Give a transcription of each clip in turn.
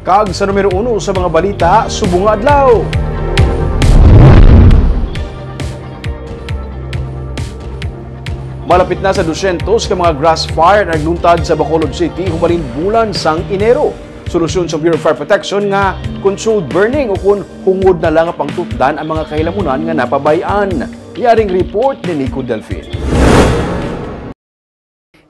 Kag sa numero 1 sa mga balita, subong nga adlaw. Malapit na sa 200 ka mga grass fire na nagluntad sa Bacolod City hubaling bulan sang Enero. Solusyon sa Bureau of Fire Protection nga controlled burning o kung hungod na lang ang pangtutdan ang mga kahilamunan nga napabayan. Yaring report ni Nico Delfin.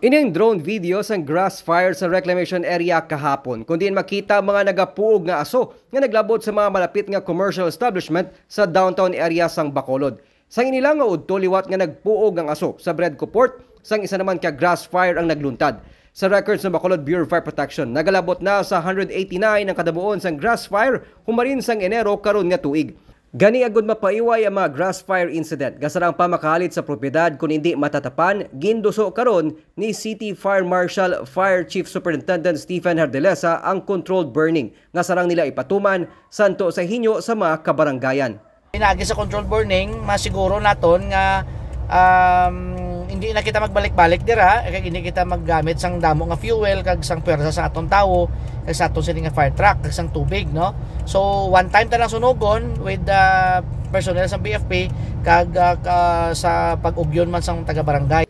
Ining drone video sang grass fire sa reclamation area kahapon, kundi makita mga nagapuog nga aso nga naglabot sa mga malapit nga commercial establishment sa downtown area sang Bacolod. Sang inila nga udto liwat nga nagpuog ang aso sa Bredco Port, sang isa naman ka grass fire ang nagluntad. Sa records ng Bacolod Bureau of Fire Protection, nagalabot na sa 189 ang kadabuon sang grass fire humarin sang Enero karon nga tuig. Gani agud mapaiway ang mga grass fire incident. Gasarang pamakalit sa propiedad kung hindi matatapan, ginduso karon ni City Fire Marshal Fire Chief Superintendent Stephen Hardelesa ang controlled burning. Gasarang nila ipatuman santo sa hinyo sa mga kabaranggayan. Pinagi sa controlled burning, masiguro naton nga hindi na kita magbalik-balik dira, kag hindi kita maggamit sang damo nga fuel kag sang pwersa sa atong tawo, kag sa atong sining nga fire truck, kag sang tubig, no. So one time ta lang sunugon with the personnel sa BFP kag sa pag-ugyon man sang taga-barangay.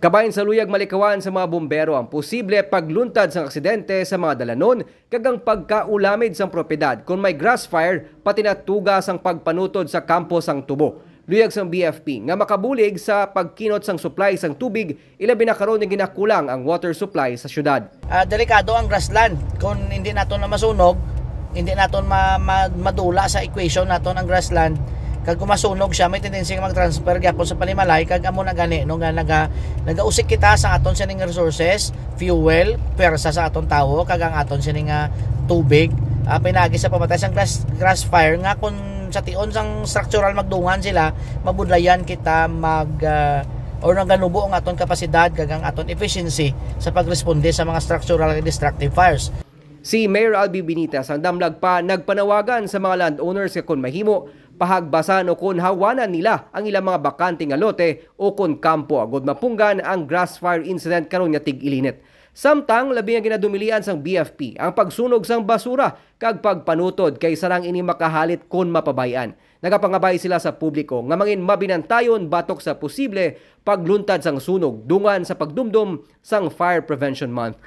Kabahin sa luyag malikawan sa mga bumbero ang posible pagluntad sang aksidente sa mga dalanon kag ang pagkaulamid sang propiedad kung may grass fire pati natugas ang pagpanutod sa kampo sang tubo. Luyag sang BFP nga makabulig sa pagkinot sang supply sang tubig, ilabi na karon nga ginakulang ang water supply sa syudad. Delikado ang grassland. Kung hindi naton na masunog, hindi naton madula sa equation naton ang grassland. Kag kumasunog siya, may tendency nga mag-transfer gyapon sa panimalay kag amo na gani no nga nagausik kita sa aton sining resources, fuel, pwersa sa aton tawo kag ang aton sining tubig. Pinagi sa pamatay sang grass fire nga kung sa tion sang structural magdungan sila, mabudlayan kita or naganubo ang aton kapasidad kag ang aton efficiency sa pagresponde sa mga structural and destructive fires. Si Mayor Albi Benitez ang damlag pa nagpanawagan sa mga landowners nga kung mahimo pahagbasan o kung hawanan nila ang ilang mga bakante nga lote o kung kampo agud mapunggan ang grass fire incident karon nga tig-ilinit. Samtang labi nga ginadumilian sang BFP ang pagsunog sang basura kag pagpanutod kay sarang ini makahalit kon mapabayan. Nagapangabay sila sa publiko nga mangin mabinantayon batok sa posible pagluntad sang sunog dungan sa pagdumdum sang Fire Prevention Month.